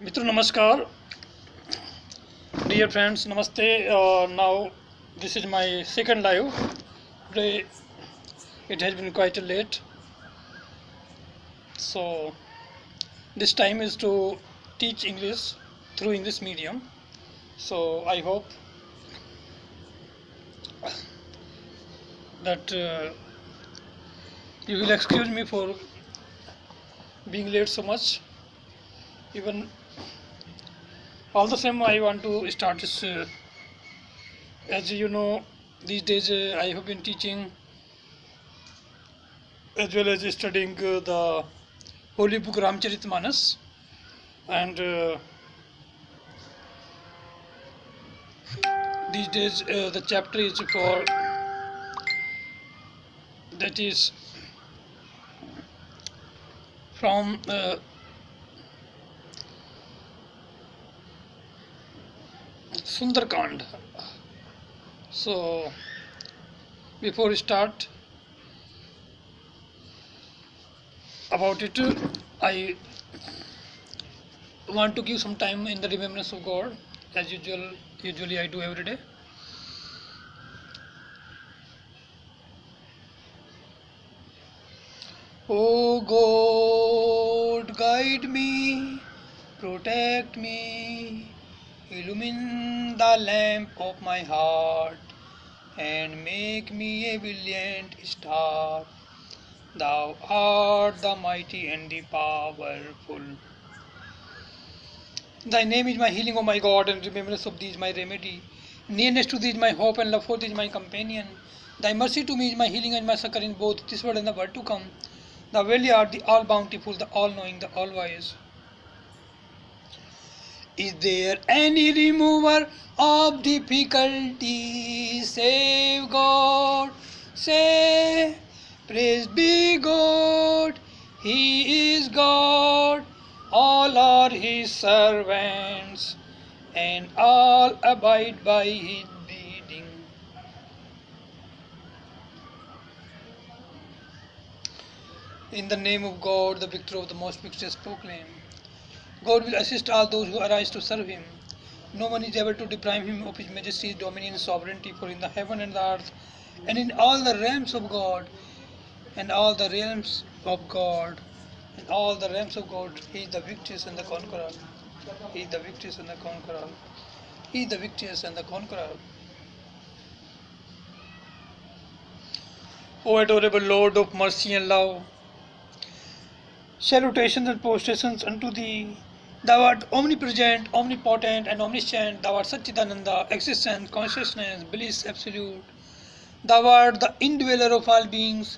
मित्रों नमस्कार, dear friends, namaste. Now this is my second live. Today it has been quite late, so this time is to teach English through English medium. So I hope that you will excuse me for being late so much. Even all the same, I want to start this. As you know, these days I have been teaching as well as studying the holy book Ramcharitmanas, and these days the chapter is for that is from Sundarkand. So before we start about it, I want to give some time in the remembrance of God, as usually I do every day. Oh God, guide me, protect me, illumine the lamp of my heart, and make me a brilliant star. Thou art the mighty and the powerful. Thy name is my healing, O my God, and remembrance of thee is my remedy. Nearness to thee is my hope, and love for thee is my companion. Thy mercy to me is my healing and my succor in both this world and the world to come. Thou really art the all bountiful, the all knowing, the all wise. Is there any remover of difficulty save God? Say, praise be God, He is God, all are His servants, and all abide by His bidding. In the name of God, the victor of the most victorious proclaim. God will assist all those who arise to serve Him. No one is able to deprive Him of His majesty, dominion, and sovereignty, for in the heaven and the earth, and in all the realms of God, and all the realms of God, and all the realms of God, He is the victorious and the conqueror. He is the victorious and the conqueror. He is the victorious and the conqueror. O adorable Lord of mercy and love, salutations and prostrations unto Thee. Thou art omnipresent, omnipotent, and omniscient. Thou art Satchidananda, existence, consciousness, bliss absolute. Thou art the indweller of all beings.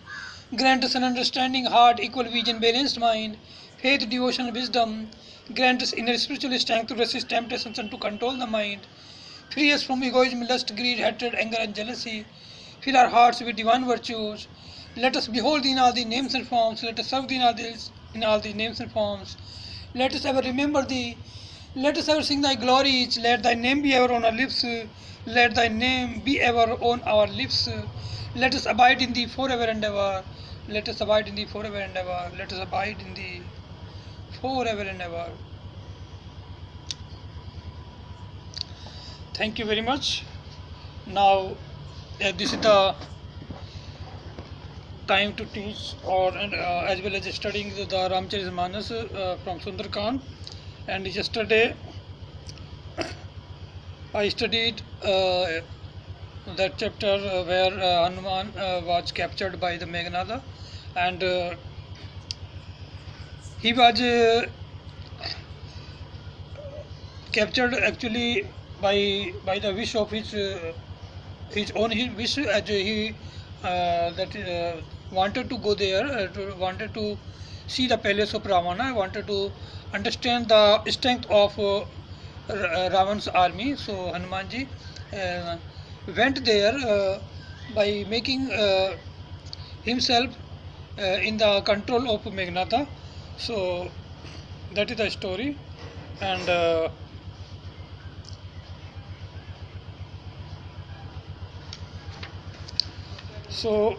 Grant us an understanding heart, equal vision, balanced mind, faith, devotion, wisdom. Grant us inner spiritual strength to resist temptations and to control the mind. Free us from egoism, lust, greed, hatred, anger, and jealousy. Fill our hearts with divine virtues. Let us behold Thee in all Thy names and forms. Let us serve Thee in all Thy names and forms. Let us ever remember Thee. Let us ever sing Thy glories. Let Thy name be ever on our lips. Let Thy name be ever on our lips. Let us abide in Thee forever and ever. Let us abide in Thee forever and ever. Let us abide in Thee forever and ever. Thank you very much. Now, this is the time to teach or as well as studying the Ramcharitmanas from Sundarkand. And yesterday I studied that chapter where Hanuman was captured by the Meghnada, and he was captured actually by the wish of his own wish, as he wanted to go there, wanted to see the palace of Ravana, wanted to understand the strength of Ravan's army. So Hanumanji went there by making himself in the control of Meghnada. So that is the story, and so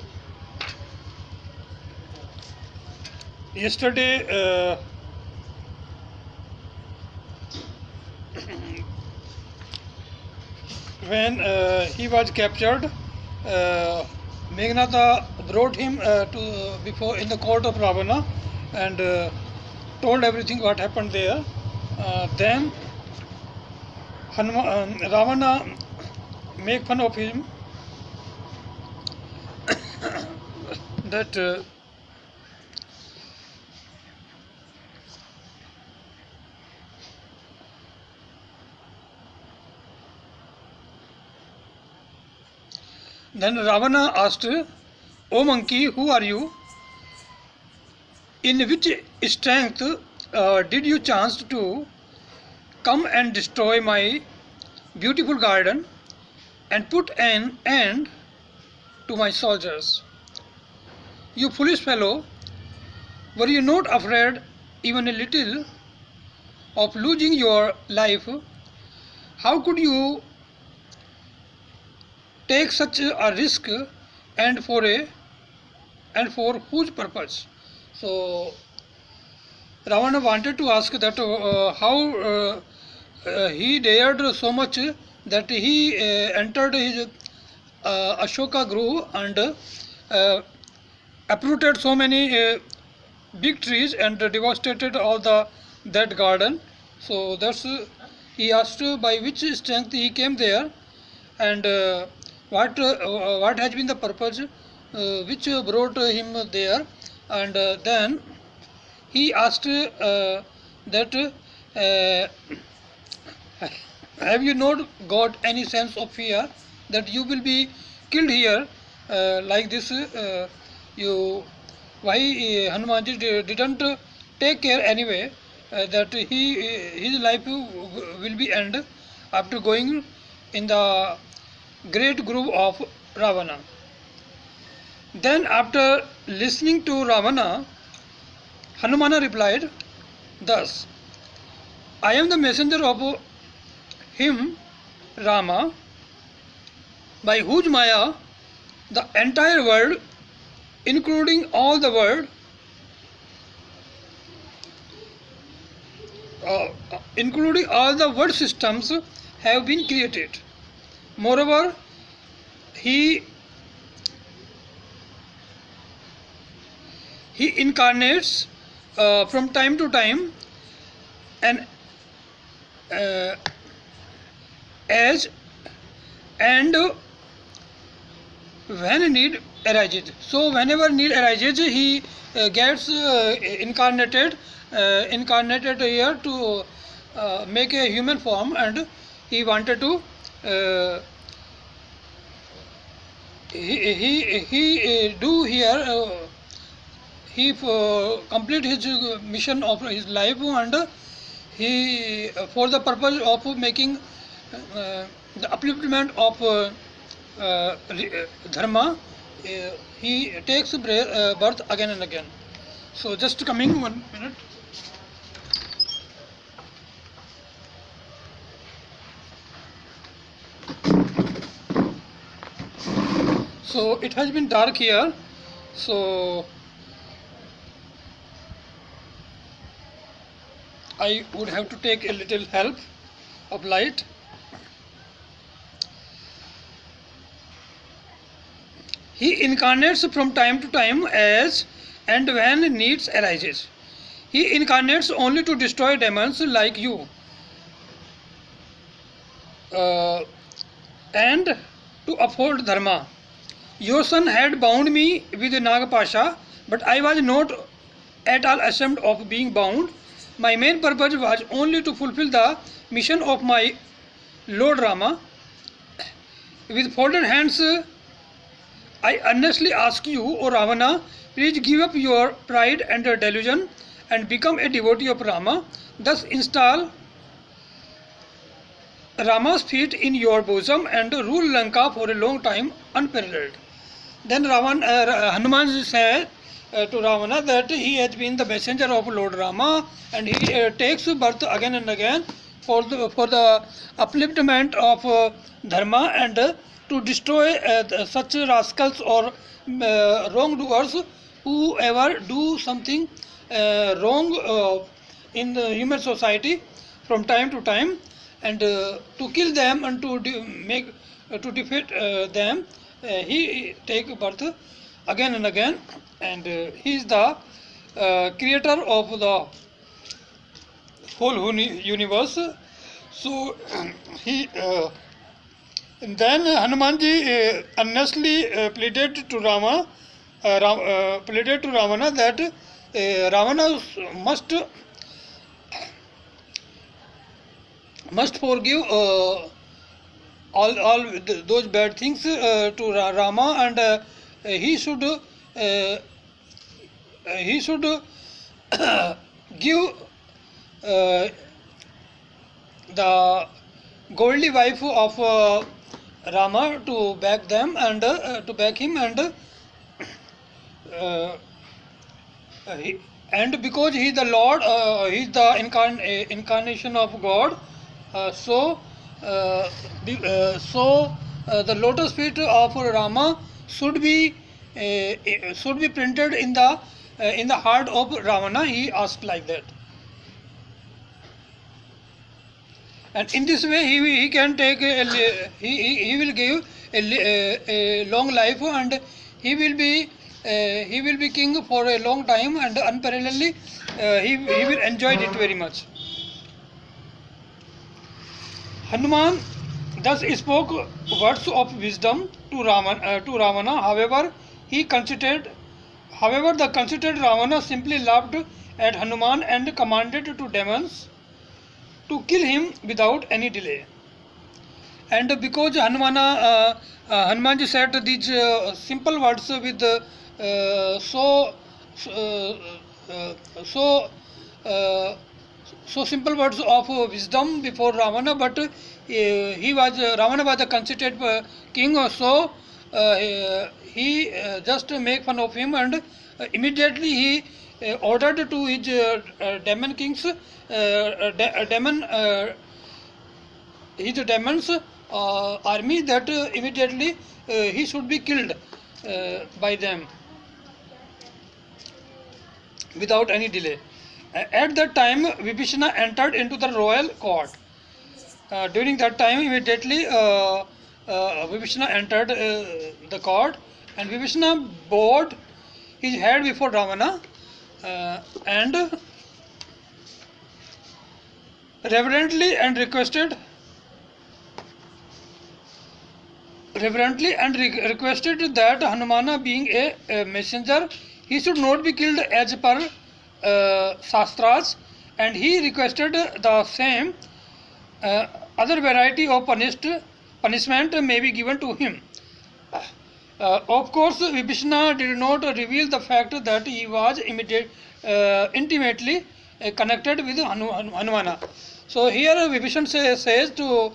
yesterday when he was captured, Meghnada brought him to before in the court of Ravana and told everything what happened there. Then Ravana make fun of him that then Ravana asked, "O monkey, who are you? In which strength did you chance to come and destroy my beautiful garden and put an end to my soldiers? You foolish fellow, were you not afraid even a little of losing your life? How could you take such a risk, and for whose purpose?" So Ravana wanted to ask that how he dared so much that he entered his Ashoka grove and uprooted so many big trees and devastated all that garden. So that's he asked by which strength he came there, and what has been the purpose which brought him there, and then he asked that have you not got any sense of fear that you will be killed here like this? You why Hanumanji didn't take care anyway that his life will be end after going in the great grove of Ravana. Then after listening to Ravana, Hanumana replied thus, "I am the messenger of him, Rama, by whose Maya the entire world, including all the world, including all the world systems, have been created. Moreover, he incarnates from time to time and as and when need arises. So whenever need arises, he gets incarnated here to make a human form, and he wanted to he do here he complete his mission of his life, and he for the purpose of making the upliftment of dharma, he takes birth again and again. So just coming 1 minute. So it has been dark here, so I would have to take a little help of light. He incarnates from time to time as and when needs arises. He incarnates only to destroy demons like you and to uphold dharma. Your son had bound me with a Nagapasha, but I was not at all ashamed of being bound. My main purpose was only to fulfill the mission of my Lord Rama. With folded hands, I earnestly ask you, O Ravana, please give up your pride and delusion and become a devotee of Rama. Thus install Rama's feet in your bosom and rule Lanka for a long time unparalleled. Then Hanuman said to Ravana that he has been the messenger of Lord Rama, and he takes birth again and again for the upliftment of dharma and to destroy such rascals or wrongdoers who ever do something wrong in the human society from time to time. and to kill them and to to defeat them, he take birth again and again, and he is the creator of the whole universe. So he and then Hanumanji earnestly pleaded to pleaded to Ravana that Ravana must forgive those bad things to Rama, and he should give the goldly wife of Rama to back them, and to back him, and because he is the Lord, he is the incarnation of God. The lotus feet of Rama should be printed in the heart of Ravana. He asked like that, and in this way he can take he will give a long life, and he will be king for a long time, and unparalleledly he will enjoy it very much. Hanuman thus spoke words of wisdom to Ravana. However, the considered Ravana simply laughed at Hanuman and commanded to demons to kill him without any delay. And because Hanumanji said these simple words with so simple words of wisdom before Ravana, but Ravana was a conceited king, so he just make fun of him, and immediately he ordered to his demon kings, his demons army, that immediately he should be killed by them without any delay. At that time, Vibhishana entered into the royal court. During that time, immediately Vibhishana entered the court, and Vibhishana bowed his head before Ravana and reverently and requested that Hanumana, being a messenger, he should not be killed as per Shastras, and he requested the same other variety of punishment may be given to him. Of course, Vibhishana did not reveal the fact that he was intimately connected with Hanumana. So here Vibhishana says to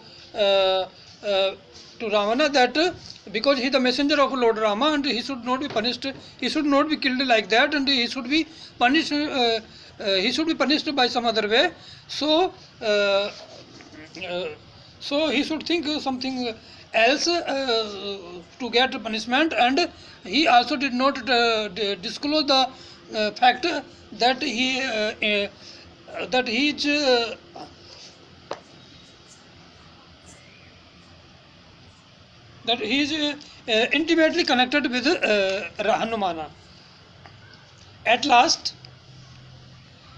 Ravana that because he is the messenger of Lord Rama, and he should not be punished, he should not be killed like that, and he should be punished by some other way. So he should think something else to get punishment, and he also did not disclose the fact that he is intimately connected with Hanumana. At last,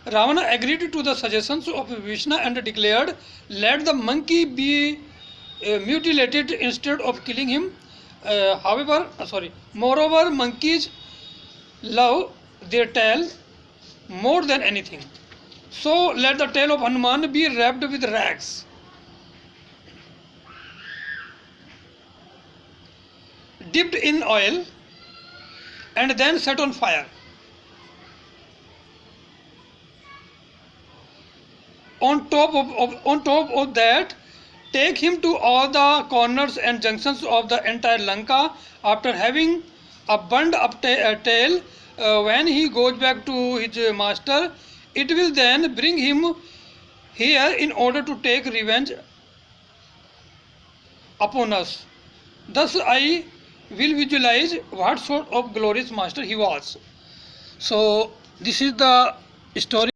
Ravana agreed to the suggestions of Vishnu and declared, "Let the monkey be mutilated instead of killing him." Moreover, monkeys love their tail more than anything. So let the tail of Hanuman be wrapped with rags, dipped in oil, and then set on fire. On top of that, take him to all the corners and junctions of the entire Lanka. After having a burned up tail, when he goes back to his master, it will then bring him here in order to take revenge upon us. Thus I will visualize what sort of glorious master he was. So this is the story.